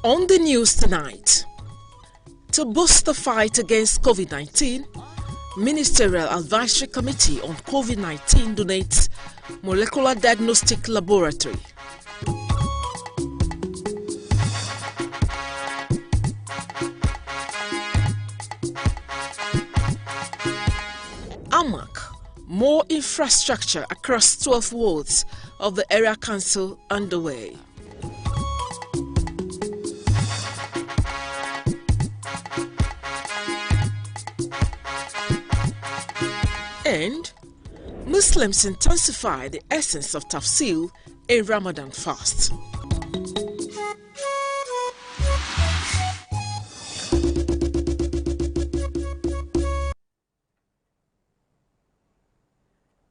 On the news tonight, to boost the fight against COVID-19, Ministerial Advisory Committee on COVID-19 donates molecular diagnostic laboratory. AMAC, more infrastructure across 12 wards of the area council underway. And Muslims intensify the essence of tafsir in Ramadan fast.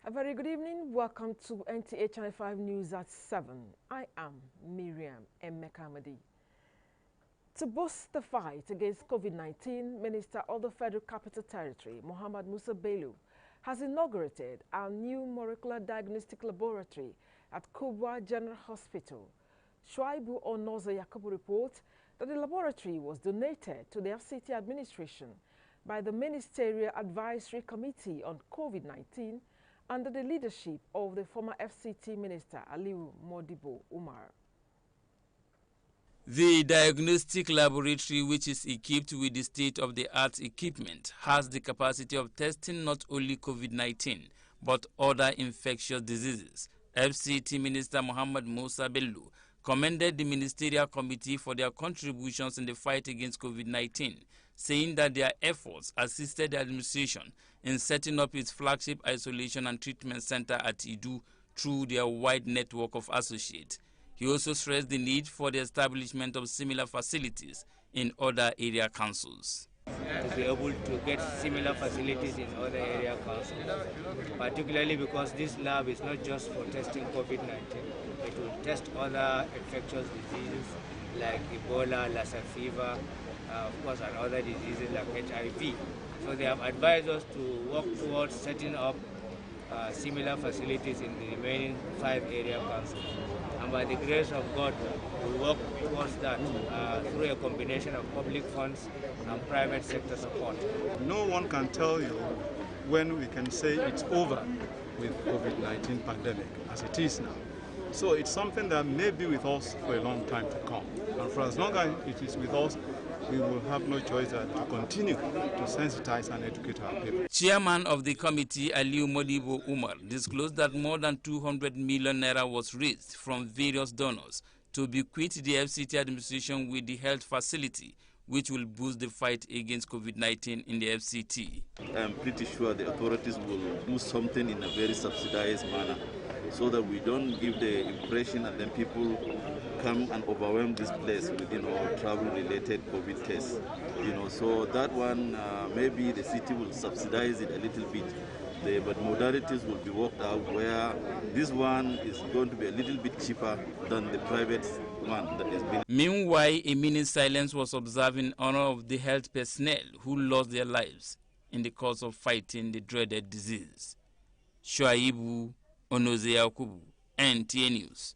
A very good evening. Welcome to NTA Channel 5 News at 7. I am Miriam Mmekamadi. To boost the fight against COVID-19, Minister of the Federal Capital Territory, Mohammed Musa Bello, has inaugurated our new molecular diagnostic laboratory at Kubwa General Hospital. Shuaibu Onoza Yakubu reports that the laboratory was donated to the FCT administration by the Ministerial Advisory Committee on COVID-19 under the leadership of the former FCT Minister Aliu Modibo Umar. The diagnostic laboratory, which is equipped with the state-of-the-art equipment, has the capacity of testing not only COVID-19, but other infectious diseases. FCT Minister Mohammed Musa Bello commended the Ministerial Committee for their contributions in the fight against COVID-19, saying that their efforts assisted the administration in setting up its flagship isolation and treatment center at Idu through their wide network of associates. He also stressed the need for the establishment of similar facilities in other area councils. To be able to get similar facilities in other area councils, particularly because this lab is not just for testing COVID-19, it will test other infectious diseases like Ebola, Lassa fever, of course, and other diseases like HIV. So they have advised us to work towards setting up similar facilities in the remaining 5 area councils. And by the grace of God, we'll work towards that through a combination of public funds and private sector support. No one can tell you when we can say it's over with COVID-19 pandemic, as it is now. So it's something that may be with us for a long time to come. And for as long as it is with us, we will have no choice than to continue to sensitize and educate our people. Chairman of the committee, Aliu Modibo Umar, disclosed that more than 200 million naira was raised from various donors to bequeath the FCT administration with the health facility, which will boost the fight against COVID-19 in the FCT. I'm pretty sure the authorities will do something in a very subsidized manner so that we don't give the impression and then people come and overwhelm this place with travel-related COVID tests. So that one, maybe the city will subsidize it a little bit. But modalities will be worked out where this one is going to be a little bit cheaper than the private one that has been. Meanwhile, a minute silence was observed in honor of the health personnel who lost their lives in the course of fighting the dreaded disease. Shuaibu Onoze Yakubu, NTA News.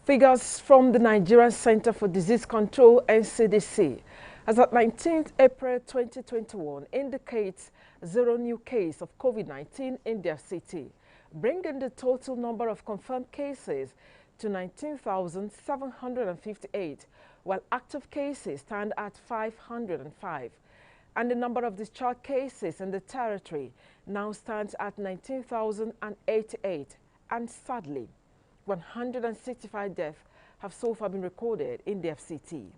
Figures from the Nigerian Center for Disease Control, NCDC, as at 19th April 2021 indicates 0 new case of COVID-19 in their city, bringing the total number of confirmed cases to 19,758, while active cases stand at 505. And the number of discharged cases in the territory now stands at 19,088. And sadly, 165 deaths have so far been recorded in the FCT.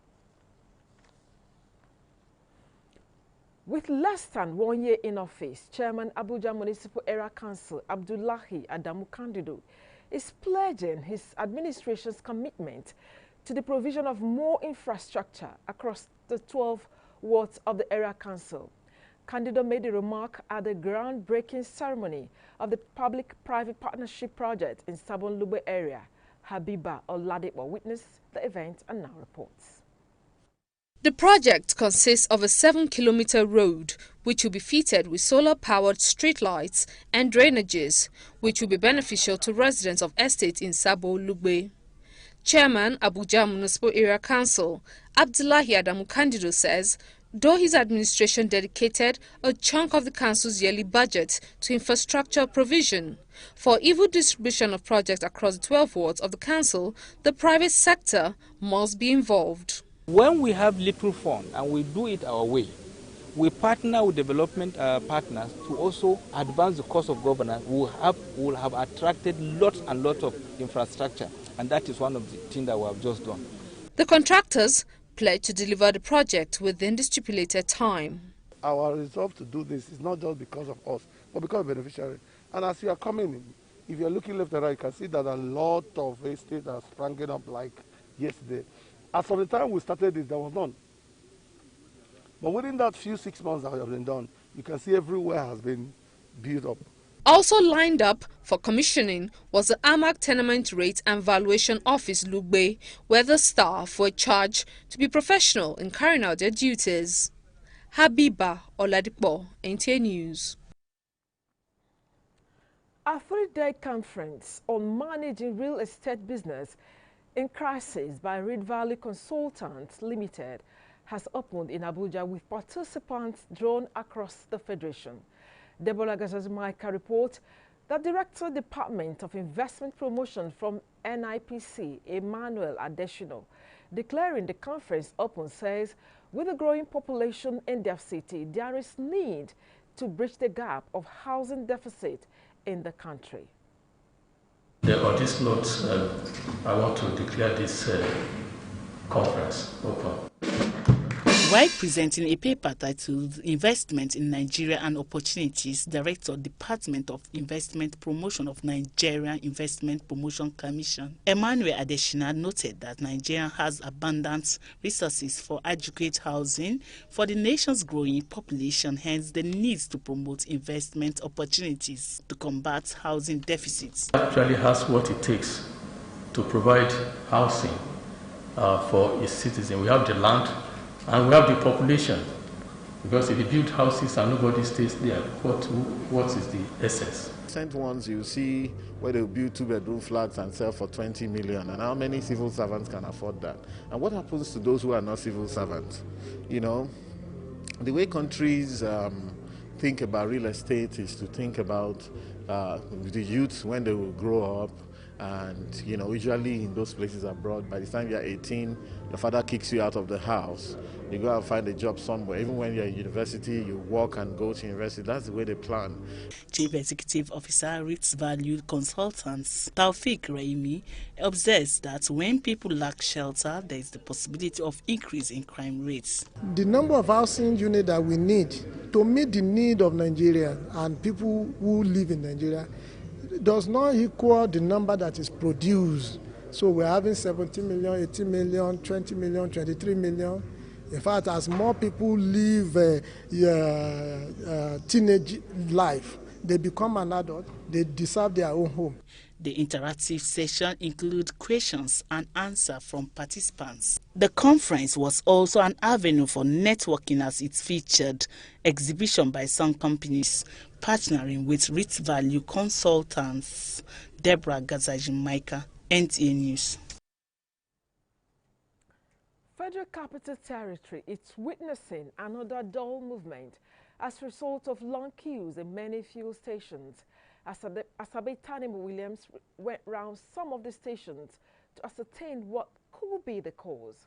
With less than 1 year in office, Chairman Abuja Municipal Area Council Abdullahi Adamu Kandido is pledging his administration's commitment to the provision of more infrastructure across the 12 wards of the area council. Candido made the remark at the groundbreaking ceremony of the public-private partnership project in Sabon Lube area. Habiba Oladipo witnessed the event and now reports. The project consists of a 7-kilometer road which will be fitted with solar-powered streetlights and drainages, which will be beneficial to residents of estates in Sabo Lugbe. Chairman, Abuja Municipal Area Council, Abdullahi Adamu Kandido says, though his administration dedicated a chunk of the council's yearly budget to infrastructure provision, for even distribution of projects across the 12 wards of the council, the private sector must be involved. When we have little fund and we do it our way, we partner with development partners to also advance the cost of governance. We will have attracted lots and lots of infrastructure, and that is one of the things that we have just done. The contractors pledge to deliver the project within the stipulated time. Our resolve to do this is not just because of us, but because of beneficiaries. And as you are coming in, if you're looking left and right, you can see that a lot of estates are springing up like yesterday. As of the time we started this, there was none. But within that few 6 months that have been done, you can see everywhere has been built up. Also lined up for commissioning was the AMAC Tenement Rate and Valuation Office Lugbe, where the staff were charged to be professional in carrying out their duties. Habiba Oladipo, NTA News. A 3-day conference on managing real estate business in crisis by Reed Valley Consultants Limited has opened in Abuja with participants drawn across the Federation. Deborah Gazazimaika reports that Director Department of Investment Promotion from NIPC, Emmanuel Adesino, declaring the conference open, says with a growing population in their city, there is need to bridge the gap of housing deficit in the country. On this note, I want to declare this conference open. While presenting a paper titled Investment in Nigeria and Opportunities, Director, Department of Investment Promotion of Nigerian Investment Promotion Commission, Emmanuel Adesina noted that Nigeria has abundant resources for adequate housing for the nation's growing population, hence the need to promote investment opportunities to combat housing deficits. Actually has what it takes to provide housing for its citizens. We have the land, and we have the population, because if you build houses and nobody stays there, what is the essence? Recent ones you see where they build 2-bedroom flats and sell for 20 million, and how many civil servants can afford that? And what happens to those who are not civil servants? You know, the way countries think about real estate is to think about the youth when they will grow up. And, you know, usually in those places abroad, by the time you're 18, your father kicks you out of the house. You go and find a job somewhere. Even when you're at university, you work and go to university. That's the way they plan. Chief Executive Officer, Risk Value Consultants, Taufik Raimi, observes that when people lack shelter, there is the possibility of increase in crime rates. The number of housing units that we need to meet the need of Nigeria and people who live in Nigeria does not equal the number that is produced. So we're having 17 million, 18 million, 20 million, 23 million. In fact, as more people live teenage life, they become an adult, they deserve their own home. The interactive session includes questions and answers from participants. The conference was also an avenue for networking as it featured exhibition by some companies partnering with Rich Value Consultants. Deborah Gazajimaika, NTA News. Federal Capital Territory is witnessing another dull movement as a result of long queues in many fuel stations. Asabe Tanimu Williams went round some of the stations to ascertain what could be the cause.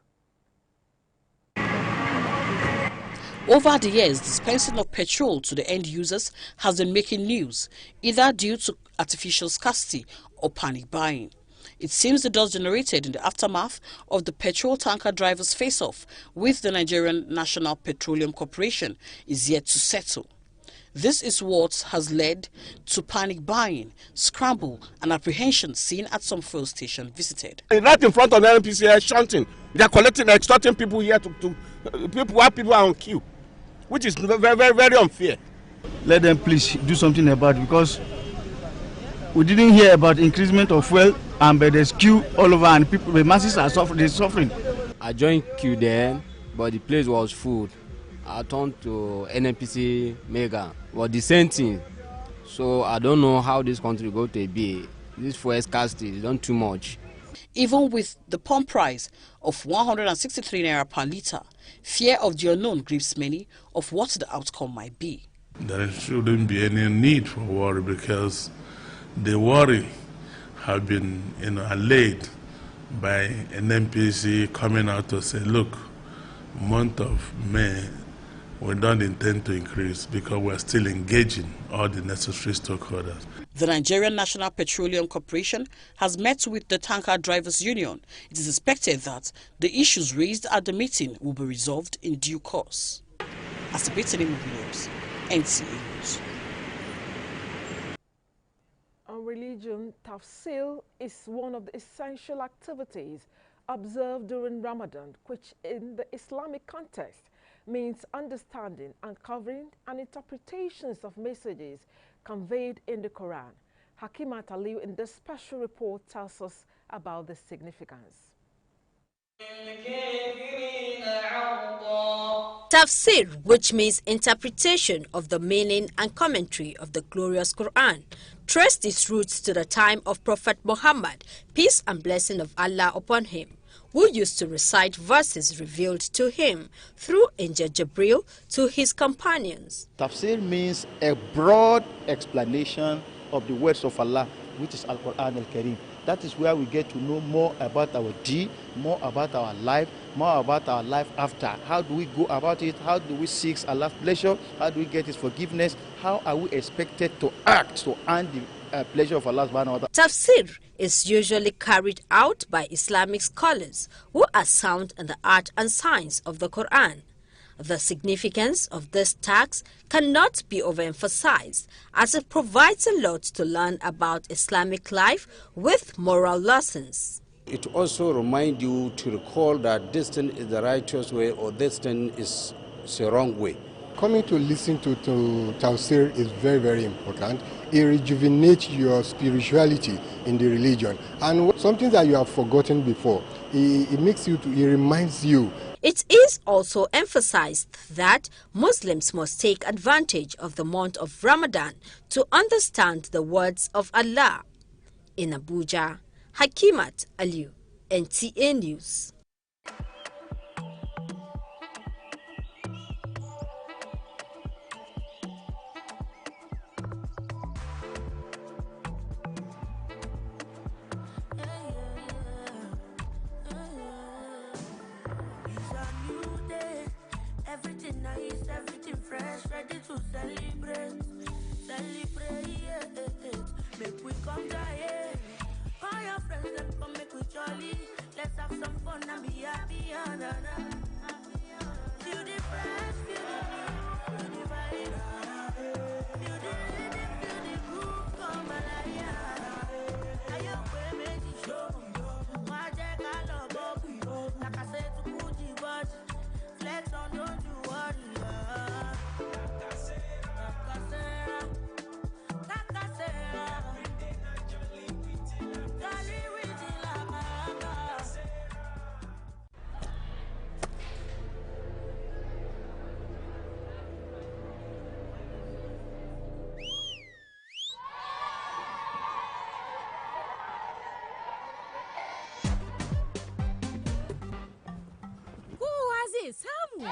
Over the years, dispensing of petrol to the end users has been making news, either due to artificial scarcity or panic buying. It seems the dust generated in the aftermath of the petrol tanker drivers' face-off with the Nigerian National Petroleum Corporation is yet to settle. This is what has led to panic buying, scramble and apprehension seen at some fuel stations visited. Right in front of the NPC, shunting. They are collecting, extorting people here people are on queue, which is very, very, very unfair. Let them please do something about it, because we didn't hear about increasement of fuel, and but there's queue all over and people, the masses are suffering. I joined queue then, but the place was full. I turned to NNPC Mega. Well, the same thing. So I don't know how this country going to be. This fuel scarcity is done too much. Even with the pump price of 163 naira per litre, fear of the unknown grips many of what the outcome might be. There shouldn't be any need for worry because the worry have been allayed by an NPC coming out to say, look, month of May, we don't intend to increase because we're still engaging all the necessary stakeholders. The Nigerian National Petroleum Corporation has met with the Tanker Drivers Union. It is expected that the issues raised at the meeting will be resolved in due course. As a Brittany Williams, NTA News. On religion, tafsir is one of the essential activities observed during Ramadan, which in the Islamic context means understanding, uncovering, and interpretations of messages conveyed in the Quran. Hakimat Aliu in this special report tells us about the significance. Tafsir, which means interpretation of the meaning and commentary of the glorious Quran, traced its roots to the time of Prophet Muhammad, peace and blessing of Allah upon him, who used to recite verses revealed to him through Angel Jibril to his companions. Tafsir means a broad explanation of the words of Allah, which is Al-Quran Al-Karim. That is where we get to know more about our deed, more about our life, more about our life after. How do we go about it? How do we seek Allah's pleasure? How do we get His forgiveness? How are we expected to act to earn the pleasure of Allah subhanahu wa ta'ala? Tafsir is usually carried out by Islamic scholars who are sound in the art and science of the Quran. The significance of this task cannot be overemphasized, as it provides a lot to learn about Islamic life with moral lessons. It also reminds you to recall that this thing is the righteous way or this thing is the wrong way. Coming to listen to Tafsir is very, very important. It rejuvenates your spirituality in the religion. And something that you have forgotten before, it reminds you. It is also emphasized that Muslims must take advantage of the month of Ramadan to understand the words of Allah. In Abuja, Hakimat Aliu, NTA News. Everything nice, everything fresh, ready to celebrate, yeah. Make we come die, all your friends them come make we jolly. Let's have some fun and be happy, Feel the fresh, feel the new, feel the vibe, feel the rhythm, feel the groove, come alive. I am way make it show, my jack I love like I said to Gucci, but flex on, don't you worry. Samu.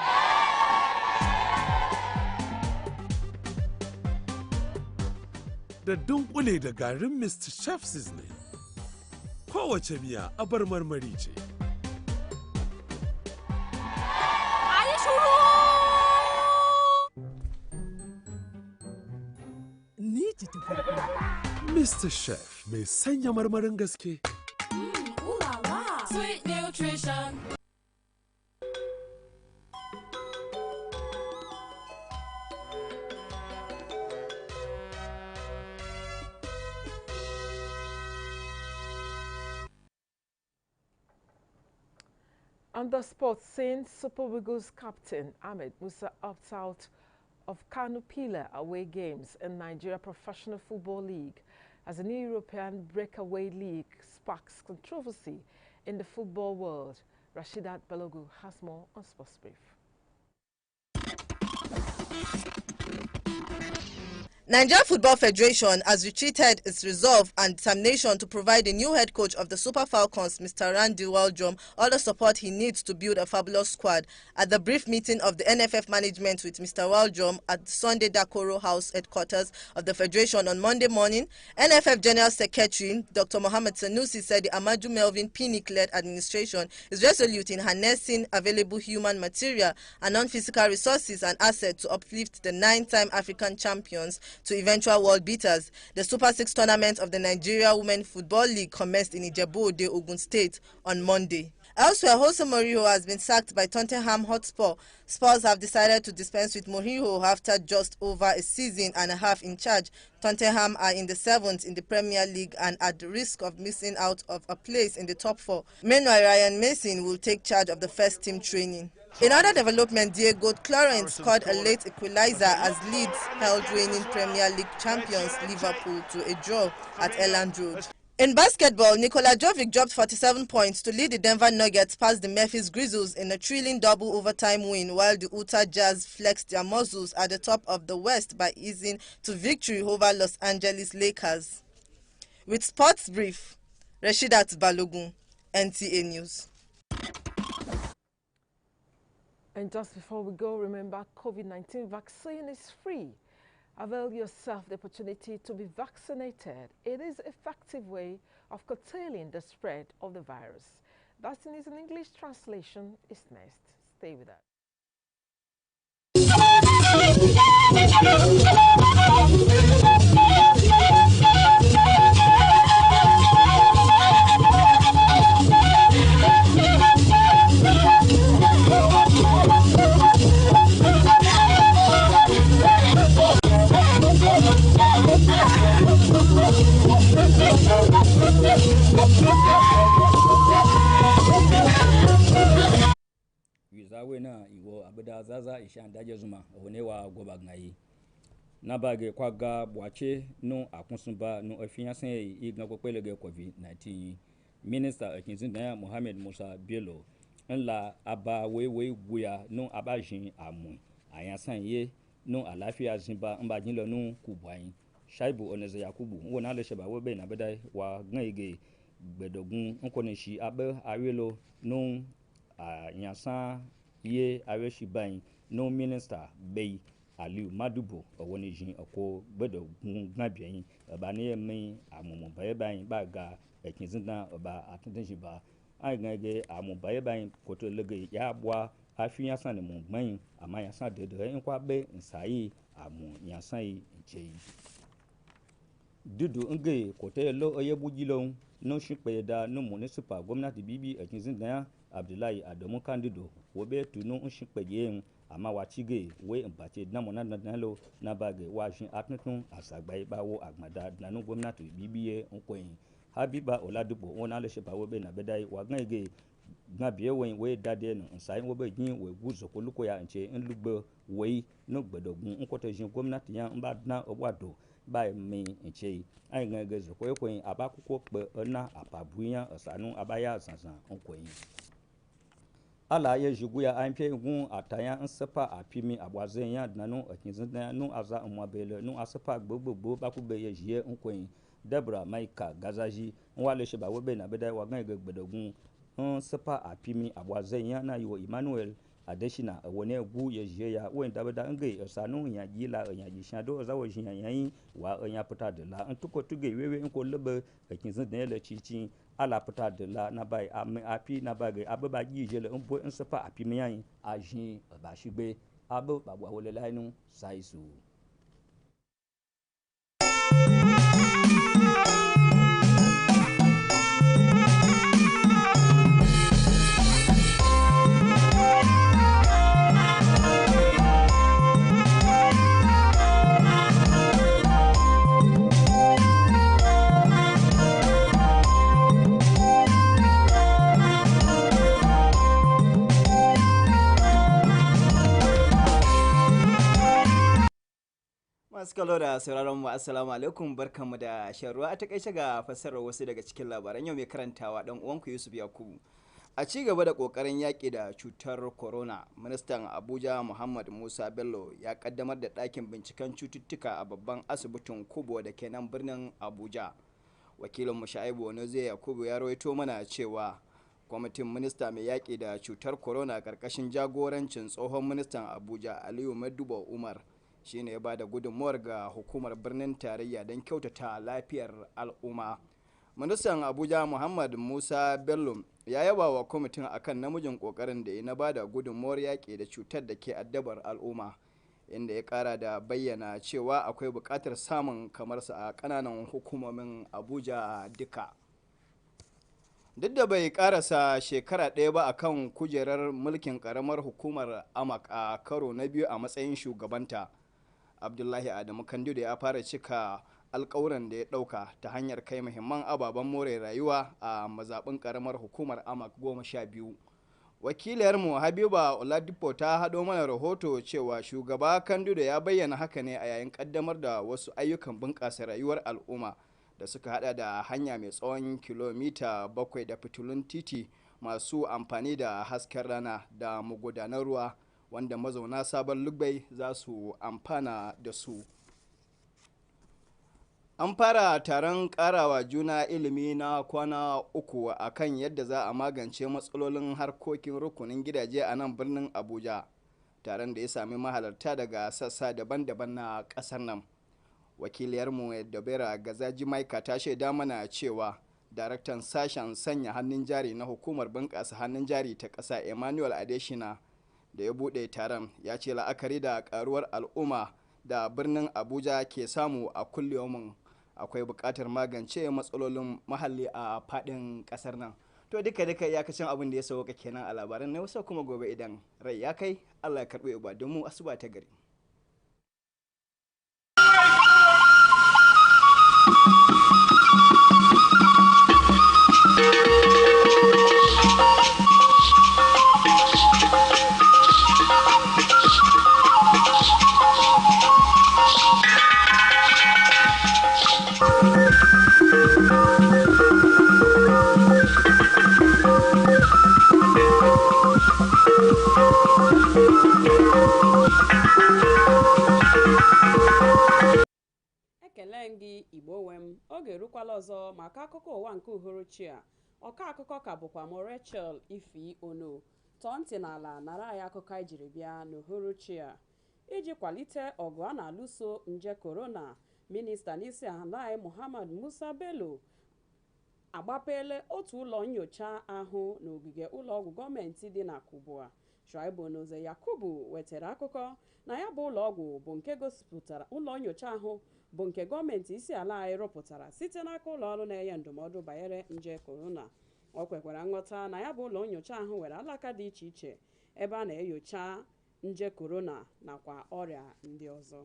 Da dunkule da garin Mr. Chef Seasoning. Kowace miya abar marmari ce. Ayi shuru! Ni ce Mr. Chef mai sanya marmarin gaske. Sweet nutrition. On the sports scene, Super Eagles captain Ahmed Musa opts out of Kano Pillar away games in Nigeria Professional Football League as the new European breakaway league sparks controversy in the football world. Rashidat Balogu has more on Sports Brief. Nigeria Football Federation has retreated its resolve and determination to provide the new head coach of the Super Falcons, Mr. Randy Waldrum, all the support he needs to build a fabulous squad. At the brief meeting of the NFF management with Mr. Waldrum at Sunday Dakoro House headquarters of the Federation on Monday morning, NFF General Secretary Dr. Mohamed Sanusi said the Amadou Melvin Pinnick-led administration is resolute in harnessing available human material and non-physical resources and assets to uplift the 9-time African champions to eventual world beaters. The Super 6 tournament of the Nigeria Women Football League commenced in Ijebu-Ode, Ogun State on Monday. Elsewhere, Jose Mourinho has been sacked by Tottenham Hotspur. Spurs have decided to dispense with Mourinho after just over a season and a half in charge. Tottenham are in the 7th in the Premier League and at the risk of missing out of a place in the top 4. Meanwhile, Ryan Mason will take charge of the first team training. In other development, Diego Clarence scored a late equalizer as Leeds held reigning Premier League champions Liverpool to a draw at Elland Road. In basketball, Nikola Jovic dropped 47 points to lead the Denver Nuggets past the Memphis Grizzlies in a thrilling double overtime win, while the Utah Jazz flexed their muscles at the top of the West by easing to victory over Los Angeles Lakers. With Sports Brief, Rashidat Balogun, NTA News. And just before we go, remember COVID-19 vaccine is free. Avail yourself the opportunity to be vaccinated. It is an effective way of curtailing the spread of the virus. That is an English translation is next. Stay with us. Wizawe na iwo abada zaza ishandaje zuma onewa gobagnayi nabage kwaga bwache no akunsunba no afiansan igna popelege covid-19 minister akinzinda Mohamed Musa Bello nla aba wewe guya no abajin amu ayansan ye no alafia zimba mbajin lo no kubwan Shaibu Oneze Yakubu wona le sheba webe na beda wa gnaige gbedogun nkoneshi abe awelo no yansan ye aweshi ban no minister Bey Aliu Madubo owonijin oko gbedogun gnabiyin ba ni emi amumu baye ban baga ekinzindan oba atundenjiba ai gnaige amu baye ban koto lege ya bwa afiyansan ni mu gban ama yansan dede nkwa be nsai amu yansan nchei dudu nge kote lo oyebujilo no shipeda no municipal gwamnati bibi ekinzindan Abdullahi Adamu Kandido wobe tunu nshipeje ama wachige we mpache namona nanalo nabage wajin atutun asagbai bawo agmada nanu gwamnati bibiye nkoyin Habiba Oladipo wona le shepa wobe na bedai wagnege gbabie we dade no nsai wobe jin we guzo koluko ya nche nlugbe we no gbedogun nkote jin gwamnati ya mbadna obwado ba mi nche ai ngege zoko ekwen abakuko pe na apabuya osanu abaya sansan nkoyin ala ye jiguya anpe gun ataya nsepa apimi abwazen ya nanu akinzan nu aza mwabele nu asepa gbogbo bakube ye jie nkoyin Debra Maika Gazaji nwale sheba webe na beda wagan gbedogun nsepa apimi abwazen ya na yo Emmanuel Adeshina wone gu ye jie ya wen dabeda nge osanu nya gila nya gishado zawo jinya yan wa nya puta de la ntuko tuge wewe nko lebe akinzan le chichi ala puta de la na bai api na bage ababa jijele mbo nsepa api miyan ajin ba shigbe abo babwa wole lainu saisu masu kallo da sauraron mu assalamu alaikum barkanmu da shan ruwa a takaice ga fassarar wasu daga cikin labaran yau mai karantawa dan uwanku Yusuf Yakubu. A ci gaba da ƙoƙarin yaƙi da cutar corona, ministan Abuja Muhammad Musa Bello ya ƙaddamar da ɗakin binciken cututtuka a babban asibitin Kubo da ke nan birnin Abuja. Wakilin Mushaibu Onoze Yakubu ya rawaito mana cewa kwamitin minista mai yaƙi da cutar corona ƙarƙashin jagorancin tsohon ministan Abuja Aliyu Maduba Umar shine ya ba da gudunmuwar ga hukumar birnin tarayya don kyautata lafiyar al'umma. Ministan Abuja Muhammad Musa Bello ya yaba wa kwamitin akan namijin kokarin da ya na bada gudunmuwar yaƙi da cutar da ke addabar al'umma, inda ya ƙara da bayyana cewa akwai buƙatar samun kamarsa a ƙananan hukumomin Abuja duka. Duk da bai ƙarasa shekara ɗaya ba akan kujerar mulkin ƙaramar hukumar Amak a karo na biyu a matsayin shugabanta, Abdullahi Adamu Kandido ya fara cika alkawuran da ya ɗauka ta hanyar kai muhimman ababen more rayuwa a mazaɓin ƙaramar hukumar Amak 12. Wakiliyarmu Habiba Oladipo ta haɗo mana rahoto cewa shugaba Kandido ya bayyana haka ne a yayin ƙaddamar da wasu ayyukan bunƙasa rayuwar al'umma da suka haɗa da hanya mai tsawon kilomita 7 da fitilun titi masu amfani da hasken rana da magudanar ruwa wanda mazauna sabon Lugbai za su amfana da su. An fara taron karawa juna ilimi na kwana uku a kan yadda za a magance matsalolin harkokin rukunin gidaje a nan birnin Abuja, taron da ya sami mahalarta daga sassa daban-daban na ƙasar nan. Wakiliyarmu Dabera Gazaji Maika ta shaida mana cewa daraktan sashen sanya hannun jari na hukumar bunƙasa hannun jari ta ƙasa Emmanuel Adeshina da ya buɗe taron ya ce la'akari da ƙaruwar al'umma da birnin Abuja ke samu a kulliyomin akwai buƙatar magance matsalolin muhalli a faɗin ƙasar nan. To duka iyakacin abin da ya sauka kenan a labaran na wasu kuma gobe idan rai ya kai Allah ya karɓi ibadunmu asuba ta gari. ekele gị Igbo wem oge erukwala ọzọ maka akụkọ ụwa nke uhuruchi a. Ọka akụkọ ka bụkwa m Rachel Ifi Ono. Tọọ ntị n'ala nara anyị akụkọ anyị jiri bịa n'uhuruchi a. Iji kwalite ọgụ a na-alụso nje korona, minista n'isi ala anyị Muhammad Musa Bello agbapele otu ụlọ nyocha ahụ n'ogige ụlọọgwụ gọọmenti dị na Kubwa. Shuaibu Onoze Yakubu wetara akụkọ na ya bụ ụlọọgwụ bụ nke gosipụtara ụlọ nyocha ahụ bụ nke gọọmenti isi ala anyị rụpụtara site n'aka ụlọọrụ na-enye ndụmọdụ banyere nje korona. O kwekwara nghọta na ya bụ ụlọ nyocha ahụ nwere alaka dị iche iche ebe a na-enyocha nje korona nakwa ọrịa ndị ọzọ.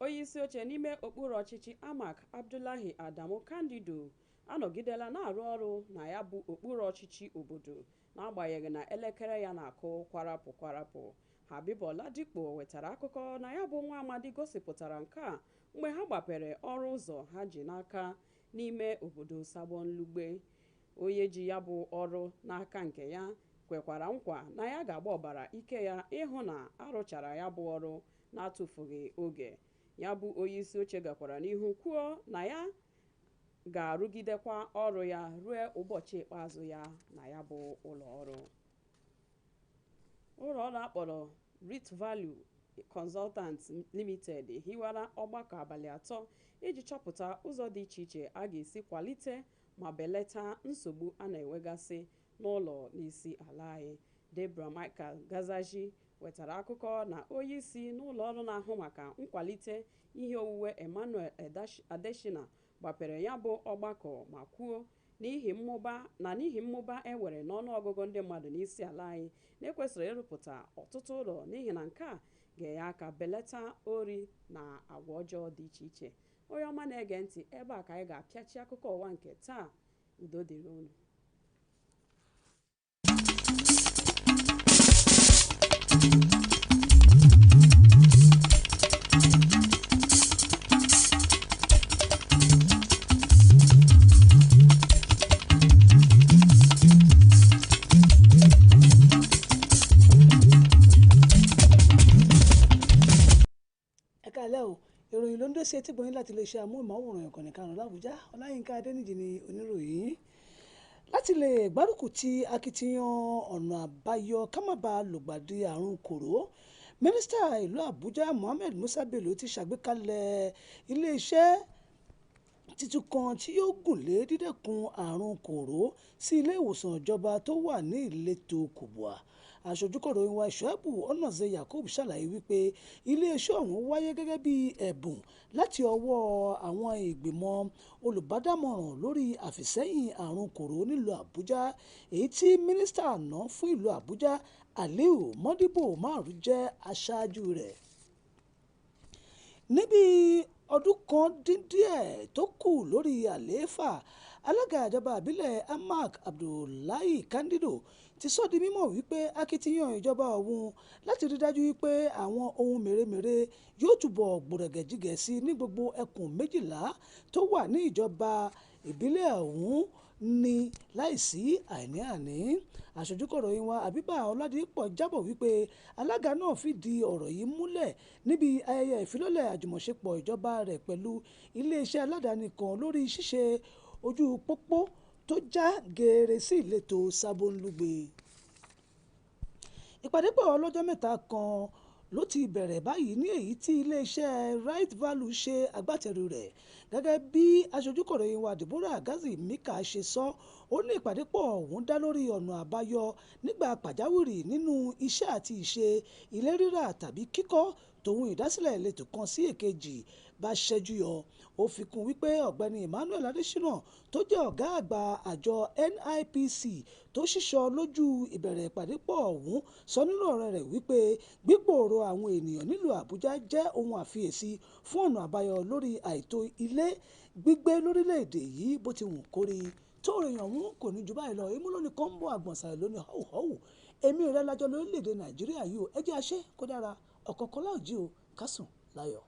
Onye isi oche n'ime okpuru ọchịchị Amak Abdullahi Adamu Kandido anọgidela na-arụ ọrụ na ya bụ okpuru ọchịchị obodo n'agbanyeghị na elekere ya na-akụ kwarapụ kwarapụ. Habiba Oladipo wetara akụkọ na ya bụ nwa amadi gosipụtara nke a mgbe ha gbapere ọrụ ụzọ ha ji n'aka n'ime obodo Sabon Lugbe. Onye ji ya bụ ọrụ n'aka nke ya kwekwara nkwa na ya ga-agba ọbara ike ya ịhụ na arụchara ya bụ ọrụ na-atụfughị oge. Ya bụ onye isi oche gakwara n'ihu kwuo na ya ga-arụgidekwa ọrụ ya ruo ụbọchị ikpeazụ ya na ya bụ ụlọ ọrụ. Ụlọ ọrụ akpọrọ Rit Value Consultants Limited hiwara ọgbakọ abalị 3 iji chọpụta ụzọ dị iche iche a ga-esi kwalite ma belata nsogbu a na-enwegasị n'ụlọ n'isi ala anyị. Debra Michael Gazaji wetara akụkọ na onye isi n'ụlọ ọrụ na-ahụ maka nkwalite ihe owuwe Emmanuel Adeshina gbapere ya bụ ọgbakọ ma kwuo n'ihi mmụba ewere n'ọnụọgụgụ ndị mmadụ n'isi ala anyị na-ekwesịrị ịrụpụta ọtụtụ ụlọ n'ihi na nke a ga-enye aka belata ori na agwa ọjọọ dị iche iche. Onye ọma na-ege ntị, ebe a ka anyị ga-apịachi akụkọ ụwa nke taa. Udo dịrị unu. kálẹ̀ o ìròyìn ló ń dé sí etí gbọ̀nyìn láti iléeṣẹ́ amóhùnmáwòrán ìkànnì karùn-ún l'Àbújá Ọláyínká Adéníjì ni oníròyìn láti lè gbárùkù ti akitiyan ọ̀nà àbáyọ ká má bàa lùgbàdì àrùn kòró mínísítà ìlú Àbújá Mohammed Musa Bello ti ṣàgbékalẹ̀ iléeṣẹ́ títún kan tí yóò gùn lé dídẹ́kun àrùn kòró sí ilé ìwòsàn ìjọba tó wà ní ìletò Kubwa. Aṣojúkọ̀ròyìn wa Ṣuaibu Onoze Yakub ṣàlàyé wípé iléeṣẹ́ ọ̀hún wáyé gẹ́gẹ́ bí ẹ̀bùn láti ọwọ́ àwọn ìgbìmọ̀ olùbádámọ̀ràn lórí àfìsẹ́yìn àrùn kòró nílùú Àbújá èyí tí mínísítà àná fún ìlú Àbújá Aliu Modibo Umaru jẹ́ aṣáájú rẹ̀. Níbi ọdún kan dín díẹ̀ tó kù lórí àlééfà alága ìjọba ìbílẹ̀ Amak Abdullahi Kandido ti sọ di mímọ̀ wípé akitiyan ìjọba ọ̀hún láti rí dájú wípé àwọn ohun mèremère yóò túbọ̀ gbòrègèjìgẹ̀ sí ní gbogbo ẹkùn 12 tó wà ní ìjọba ìbílẹ̀ ọ̀hún ní láìsí àní-àní. Aṣojúkọ̀ròyìn wa Àbíbà Ọládìpọ̀ jábọ̀ wípé alága náà fìdí ọ̀rọ̀ yìí múlẹ̀ níbi ayẹyẹ ìfilọ́lẹ̀ àjùmọ̀ṣepọ̀ ìjọba rẹ̀ pẹ̀lú iléeṣẹ́ aládàáni kan lórí ṣíṣe ojú pópó tó já geere sí ìletò Sabonlugbe. Ìpàdé pọ̀ ọlọ́jọ́ mẹ́ta kan ló ti bẹ̀rẹ̀ báyìí ní èyí tí iléeṣẹ́ Right Value ṣe agbátẹrù rẹ̀ gẹ́gẹ́ bí aṣojúkọ̀ròyìn wa Deborah Gazi Mika ṣe sọ ó ní ìpàdé pọ̀ ọ̀hún dá lórí ọ̀nà àbáyọ nígbà pàjáwìrì nínú iṣẹ́ àti ìṣe ilé rírà tàbí kíkọ́ tòun ìdásílẹ̀ ìletò kan sí èkejì bá ṣẹ́jú yọ. Ó fi kún wípé ọ̀gbẹ́ni Emmanuel Adesina tó jẹ́ ọ̀gá àgbà àjọ NIPC tó ṣíṣọ lójú ìbẹ̀rẹ̀ ìpàdé pọ̀ ọ̀hún sọ nínú ọ̀rọ̀ rẹ̀ wípé gbígbòòrò àwọn ènìyàn nílùú Àbújá jẹ́ ohun àfiyèsí fún ọ̀nà àbáyọ lórí àìtó ilé gbígbé lórílẹ̀‐èdè yìí bó ti wù kórí. Tó ròyìn ọ̀hún kò ní jù báyìí lọ èmú lónìí kan ń bọ̀ àgbọ̀nsàlẹ̀ lónìí họ́wùhọ́wù èmi rẹ̀ lájọ lórílẹ̀‐èdè Nàìjíríà yìí ó ẹ jẹ́ àṣẹ kó dára ọ̀kọ̀ọ̀kan láòjí o kásùn láyọ̀.